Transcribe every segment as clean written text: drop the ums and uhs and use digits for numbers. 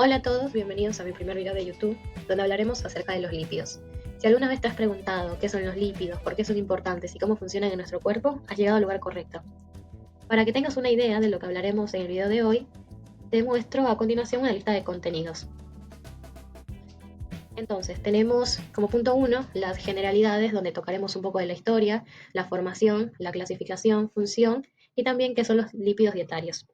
Hola a todos, bienvenidos a mi primer video de YouTube, donde hablaremos acerca de los lípidos. Si alguna vez te has preguntado qué son los lípidos, por qué son importantes y cómo funcionan en nuestro cuerpo, has llegado al lugar correcto. Para que tengas una idea de lo que hablaremos en el video de hoy, te muestro a continuación una lista de contenidos. Entonces, tenemos como punto 1 las generalidades, donde tocaremos un poco de la historia, la formación, la clasificación, función y también qué son los lípidos dietarios.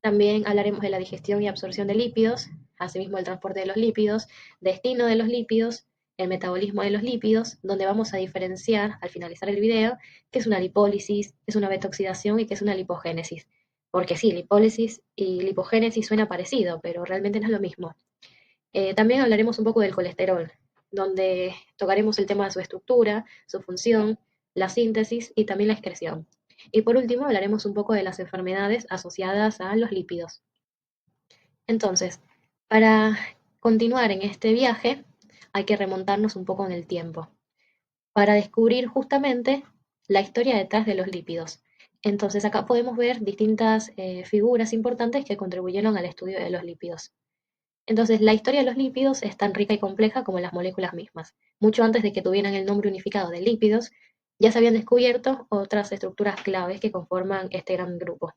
También hablaremos de la digestión y absorción de lípidos, asimismo el transporte de los lípidos, destino de los lípidos, el metabolismo de los lípidos, donde vamos a diferenciar al finalizar el video qué es una lipólisis, qué es una beta-oxidación y qué es una lipogénesis. Porque sí, lipólisis y lipogénesis suena parecido, pero realmente no es lo mismo. También hablaremos un poco del colesterol, donde tocaremos el tema de su estructura, su función, la síntesis y también la excreción. Y por último, hablaremos un poco de las enfermedades asociadas a los lípidos. Entonces, para continuar en este viaje, hay que remontarnos un poco en el tiempo, para descubrir justamente la historia detrás de los lípidos. Entonces, acá podemos ver distintas figuras importantes que contribuyeron al estudio de los lípidos. Entonces, la historia de los lípidos es tan rica y compleja como las moléculas mismas. Mucho antes de que tuvieran el nombre unificado de lípidos, ya se habían descubierto otras estructuras claves que conforman este gran grupo.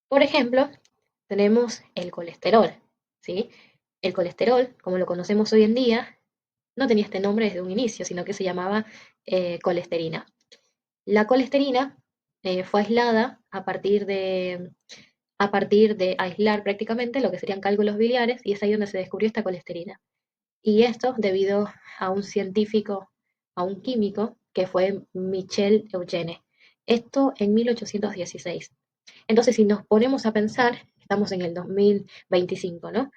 Por ejemplo, tenemos el colesterol, ¿sí? El colesterol, como lo conocemos hoy en día, no tenía este nombre desde un inicio, sino que se llamaba colesterina. La colesterina fue aislada a partir de aislar prácticamente lo que serían cálculos biliares, y es ahí donde se descubrió esta colesterina. Y esto debido a un científico, a un químico, que fue Michel Eugene. Esto en 1816. Entonces, si nos ponemos a pensar, estamos en el 2025, ¿no?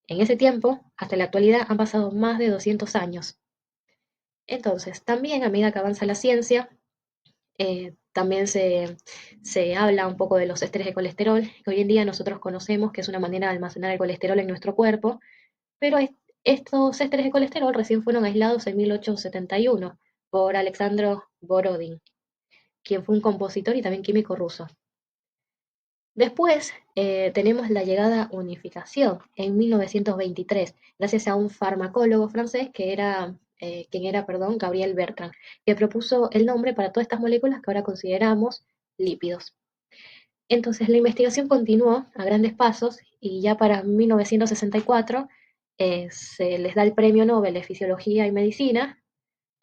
En ese tiempo, hasta la actualidad, han pasado más de 200 años. Entonces, también a medida que avanza la ciencia, también se habla un poco de los esteres de colesterol, que hoy en día nosotros conocemos que es una manera de almacenar el colesterol en nuestro cuerpo, pero estos ésteres de colesterol recién fueron aislados en 1871 por Alexandro Borodin, quien fue un compositor y también químico ruso. Después tenemos la llegada unificación en 1923, gracias a un farmacólogo francés quien era, Gabriel Bertrand, que propuso el nombre para todas estas moléculas que ahora consideramos lípidos. Entonces la investigación continuó a grandes pasos y ya para 1964 se les da el Premio Nobel de Fisiología y Medicina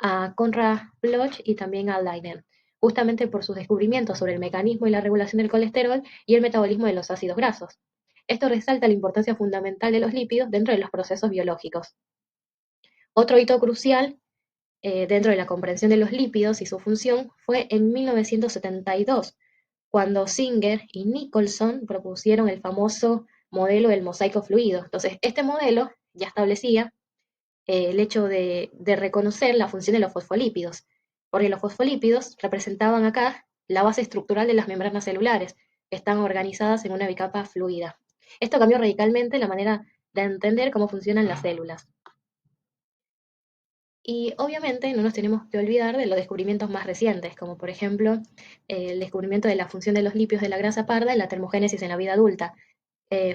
a Konrad Bloch y también a Leiden, justamente por sus descubrimientos sobre el mecanismo y la regulación del colesterol y el metabolismo de los ácidos grasos. Esto resalta la importancia fundamental de los lípidos dentro de los procesos biológicos. Otro hito crucial dentro de la comprensión de los lípidos y su función fue en 1972, cuando Singer y Nicholson propusieron el famoso modelo del mosaico fluido. Entonces, este modelo ya establecía el hecho de reconocer la función de los fosfolípidos, porque los fosfolípidos representaban acá la base estructural de las membranas celulares, que están organizadas en una bicapa fluida. Esto cambió radicalmente la manera de entender cómo funcionan las células. Y obviamente no nos tenemos que olvidar de los descubrimientos más recientes, como por ejemplo el descubrimiento de la función de los lípidos de la grasa parda en la termogénesis en la vida adulta.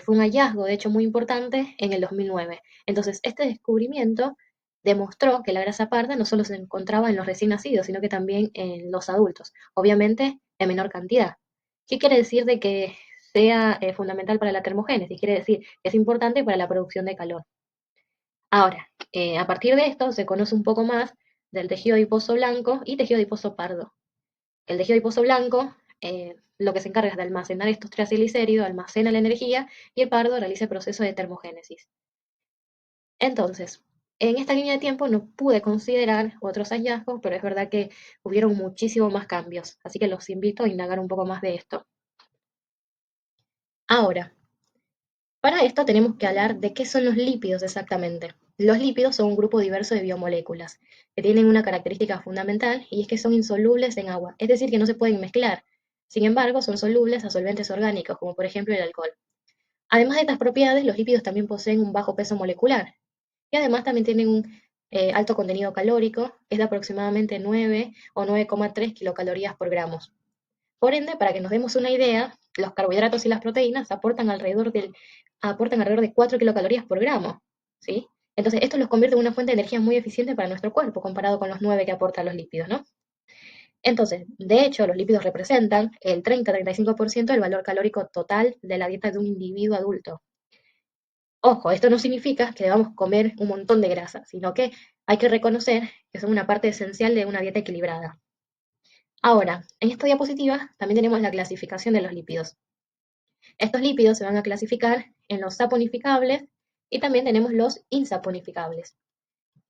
Fue un hallazgo, de hecho, muy importante en el 2009. Entonces, este descubrimiento demostró que la grasa parda no solo se encontraba en los recién nacidos, sino que también en los adultos, obviamente en menor cantidad. ¿Qué quiere decir de que sea fundamental para la termogénesis? Quiere decir que es importante para la producción de calor. Ahora, a partir de esto se conoce un poco más del tejido adiposo blanco y tejido adiposo pardo. El tejido adiposo blanco lo que se encarga es de almacenar estos triglicéridos, almacena la energía, y el pardo realiza el proceso de termogénesis. Entonces, en esta línea de tiempo no pude considerar otros hallazgos, pero es verdad que hubieron muchísimos más cambios, así que los invito a indagar un poco más de esto. Ahora, para esto tenemos que hablar de qué son los lípidos exactamente. Los lípidos son un grupo diverso de biomoléculas que tienen una característica fundamental, y es que son insolubles en agua, es decir, que no se pueden mezclar. Sin embargo, son solubles a solventes orgánicos, como por ejemplo el alcohol. Además de estas propiedades, los lípidos también poseen un bajo peso molecular y además también tienen un alto contenido calórico, que es de aproximadamente 9 o 9,3 kilocalorías por gramo. Por ende, para que nos demos una idea, los carbohidratos y las proteínas aportan alrededor del aportan alrededor de 4 kilocalorías por gramo, ¿sí? Entonces, esto los convierte en una fuente de energía muy eficiente para nuestro cuerpo, comparado con los 9 que aportan los lípidos, ¿no? Entonces, de hecho, los lípidos representan el 30-35% del valor calórico total de la dieta de un individuo adulto. Ojo, esto no significa que debamos comer un montón de grasa, sino que hay que reconocer que son una parte esencial de una dieta equilibrada. Ahora, en esta diapositiva también tenemos la clasificación de los lípidos. Estos lípidos se van a clasificar en los saponificables y también tenemos los insaponificables.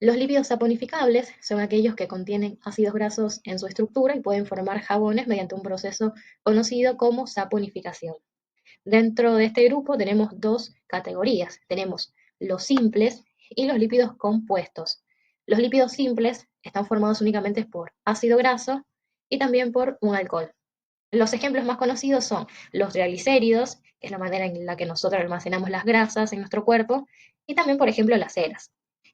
Los lípidos saponificables son aquellos que contienen ácidos grasos en su estructura y pueden formar jabones mediante un proceso conocido como saponificación. Dentro de este grupo tenemos dos categorías. Tenemos los simples y los lípidos compuestos. Los lípidos simples están formados únicamente por ácido graso y también por un alcohol. Los ejemplos más conocidos son los triglicéridos, que es la manera en la que nosotros almacenamos las grasas en nuestro cuerpo, y también, por ejemplo, las ceras.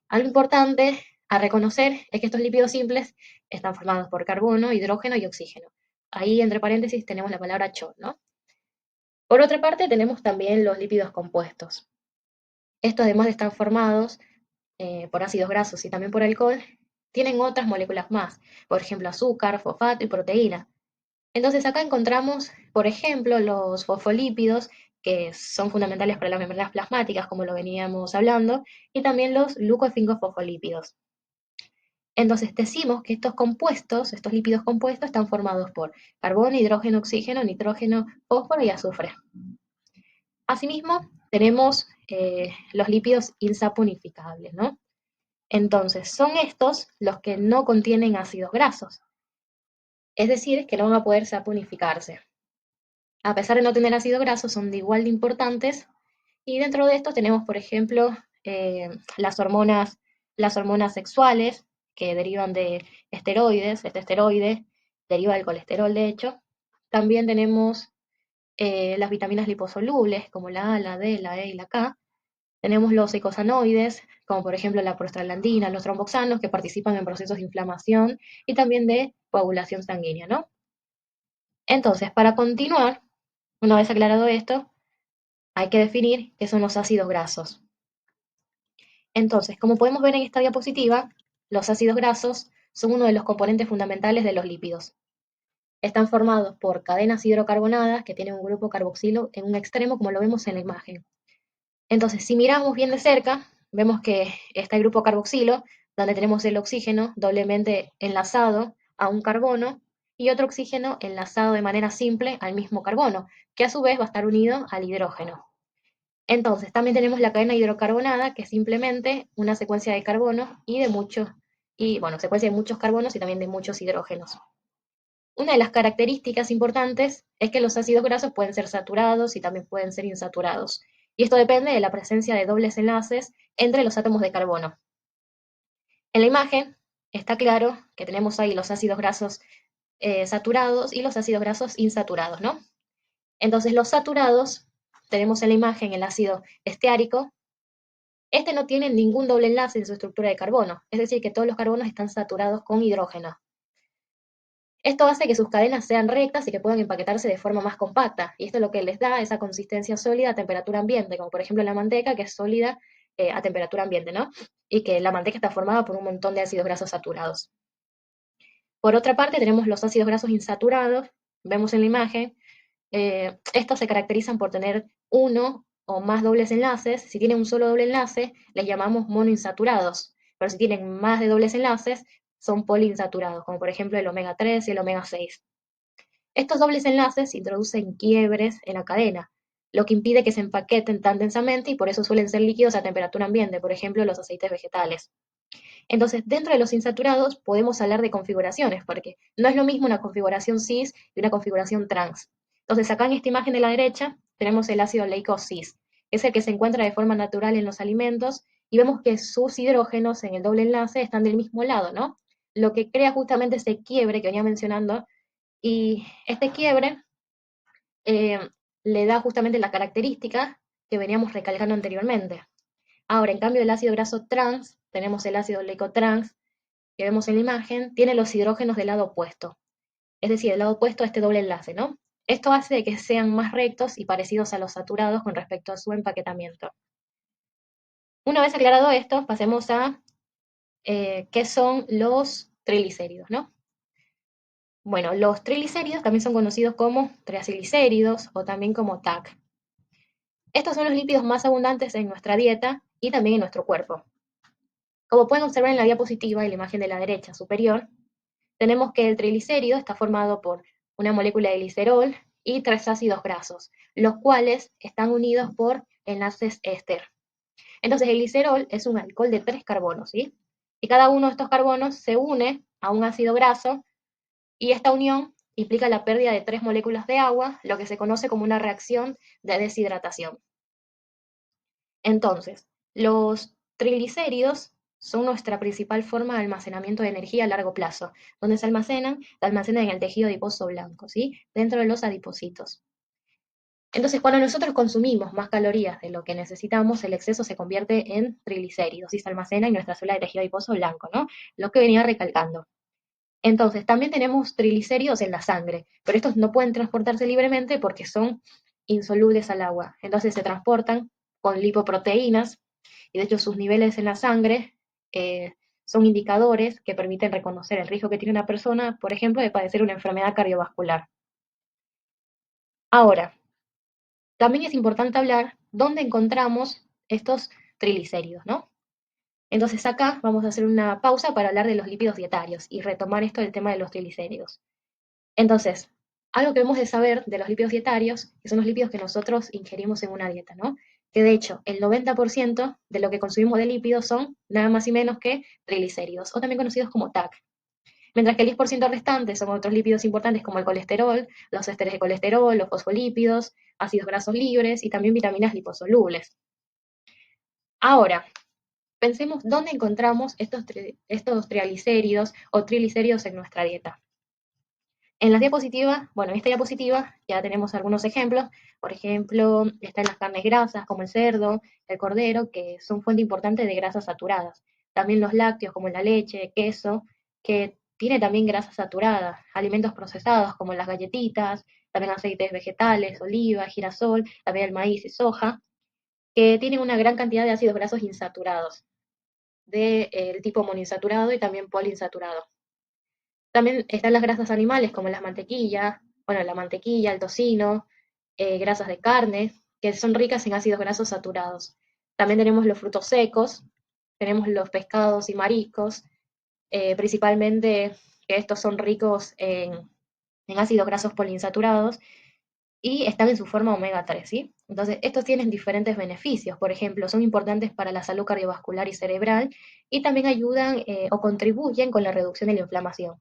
Algo importante a reconocer es que estos lípidos simples están formados por carbono, hidrógeno y oxígeno. Ahí, entre paréntesis, tenemos la palabra CHO, ¿no? Por otra parte, tenemos también los lípidos compuestos. Estos, además de estar formados por ácidos grasos y también por alcohol, tienen otras moléculas más, por ejemplo, azúcar, fosfato y proteína. Entonces acá encontramos, por ejemplo, los fosfolípidos, que son fundamentales para las membranas plasmáticas, como lo veníamos hablando, y también los glucosilfosfolípidos. Entonces decimos que estos compuestos, estos lípidos compuestos, están formados por carbono, hidrógeno, oxígeno, nitrógeno, fósforo y azufre. Asimismo, tenemos los lípidos insaponificables, ¿no? Entonces, son estos los que no contienen ácidos grasos, es decir, que no van a poder saponificarse. A pesar de no tener ácidos grasos, son de igual de importantes y dentro de estos tenemos, por ejemplo, eh, las las hormonas sexuales que derivan de esteroides, este esteroide deriva del colesterol, de hecho. También tenemos las vitaminas liposolubles, como la A, la D, la E y la K. Tenemos los eicosanoides, como por ejemplo la prostaglandina, los tromboxanos, que participan en procesos de inflamación y también de coagulación sanguínea, ¿no? Entonces, para continuar, una vez aclarado esto, hay que definir qué son los ácidos grasos. Entonces, como podemos ver en esta diapositiva, los ácidos grasos son uno de los componentes fundamentales de los lípidos. Están formados por cadenas hidrocarbonadas que tienen un grupo carboxilo en un extremo, como lo vemos en la imagen. Entonces, si miramos bien de cerca, vemos que está el grupo carboxilo, donde tenemos el oxígeno doblemente enlazado a un carbono y otro oxígeno enlazado de manera simple al mismo carbono, que a su vez va a estar unido al hidrógeno. Entonces, también tenemos la cadena hidrocarbonada, que es simplemente una secuencia de carbonos y de muchos, y bueno, secuencia de muchos carbonos y también de muchos hidrógenos. Una de las características importantes es que los ácidos grasos pueden ser saturados y también pueden ser insaturados. Y esto depende de la presencia de dobles enlaces entre los átomos de carbono. En la imagen está claro que tenemos ahí los ácidos grasos saturados y los ácidos grasos insaturados, ¿no? Entonces los saturados, tenemos en la imagen el ácido esteárico. Este no tiene ningún doble enlace en su estructura de carbono, es decir, que todos los carbonos están saturados con hidrógeno. Esto hace que sus cadenas sean rectas y que puedan empaquetarse de forma más compacta, y esto es lo que les da esa consistencia sólida a temperatura ambiente, como por ejemplo la manteca, que es sólida a temperatura ambiente, ¿no? Y que la manteca está formada por un montón de ácidos grasos saturados. Por otra parte, tenemos los ácidos grasos insaturados, vemos en la imagen, estos se caracterizan por tener uno o más dobles enlaces. Si tienen un solo doble enlace, les llamamos monoinsaturados, pero si tienen más de dobles enlaces, son poliinsaturados, como por ejemplo el omega 3 y el omega 6. Estos dobles enlaces introducen quiebres en la cadena, lo que impide que se empaqueten tan densamente y por eso suelen ser líquidos a temperatura ambiente, por ejemplo los aceites vegetales. Entonces, dentro de los insaturados podemos hablar de configuraciones, porque no es lo mismo una configuración cis y una configuración trans. Entonces, acá en esta imagen de la derecha tenemos el ácido oleico cis, que es el que se encuentra de forma natural en los alimentos, y vemos que sus hidrógenos en el doble enlace están del mismo lado, ¿no? Lo que crea justamente ese quiebre que venía mencionando, y este quiebre eh, le da justamente la característica que veníamos recalcando anteriormente. Ahora, en cambio, el ácido graso trans, tenemos el ácido oleico trans, que vemos en la imagen, tiene los hidrógenos del lado opuesto, es decir, el lado opuesto a este doble enlace, ¿no? Esto hace que sean más rectos y parecidos a los saturados con respecto a su empaquetamiento. Una vez aclarado esto, pasemos a qué son los triglicéridos, ¿no? Bueno, los triglicéridos también son conocidos como triacilglicéridos o también como TAC. Estos son los lípidos más abundantes en nuestra dieta y también en nuestro cuerpo. Como pueden observar en la diapositiva, en la imagen de la derecha superior, tenemos que el triglicérido está formado por una molécula de glicerol y tres ácidos grasos, los cuales están unidos por enlaces éster. Entonces el glicerol es un alcohol de 3 carbonos, ¿sí? Y cada uno de estos carbonos se une a un ácido graso y esta unión implica la pérdida de 3 moléculas de agua, lo que se conoce como una reacción de deshidratación. Entonces, los triglicéridos son nuestra principal forma de almacenamiento de energía a largo plazo. Donde se almacenan en el tejido adiposo blanco, ¿sí? Dentro de los adipocitos. Entonces, cuando nosotros consumimos más calorías de lo que necesitamos, el exceso se convierte en triglicéridos y se almacena en nuestra célula de tejido adiposo blanco, ¿no? Lo que venía recalcando. Entonces, también tenemos triglicéridos en la sangre, pero estos no pueden transportarse libremente porque son insolubles al agua. Entonces se transportan con lipoproteínas y de hecho sus niveles en la sangre eh, son indicadores que permiten reconocer el riesgo que tiene una persona, por ejemplo, de padecer una enfermedad cardiovascular. Ahora, también es importante hablar dónde encontramos estos triglicéridos, ¿no? Entonces acá vamos a hacer una pausa para hablar de los lípidos dietarios y retomar esto del tema de los triglicéridos. Entonces, algo que debemos de saber de los lípidos dietarios, que son los lípidos que nosotros ingerimos en una dieta, ¿no? Que de hecho, el 90% de lo que consumimos de lípidos son nada más y menos que triglicéridos, o también conocidos como TAC. Mientras que el 10% restante son otros lípidos importantes como el colesterol, los ésteres de colesterol, los fosfolípidos, ácidos grasos libres y también vitaminas liposolubles. Ahora, pensemos dónde encontramos estos triglicéridos o triglicéridos en nuestra dieta. En las diapositivas, bueno, en esta diapositiva ya tenemos algunos ejemplos. Por ejemplo, están las carnes grasas como el cerdo, el cordero, que son fuente importante de grasas saturadas. También los lácteos como la leche, queso, que tiene también grasa saturada. Alimentos procesados como las galletitas, también aceites vegetales, oliva, girasol, también el maíz y soja, que tienen una gran cantidad de ácidos grasos insaturados, del tipo monoinsaturado y también poliinsaturado. También están las grasas animales como las mantequillas, bueno, la mantequilla, el tocino, grasas de carne, que son ricas en ácidos grasos saturados. También tenemos los frutos secos, tenemos los pescados y mariscos, principalmente que estos son ricos en ácidos grasos poliinsaturados y están en su forma omega 3, ¿sí? Entonces, estos tienen diferentes beneficios. Por ejemplo, son importantes para la salud cardiovascular y cerebral y también ayudan o contribuyen con la reducción de la inflamación.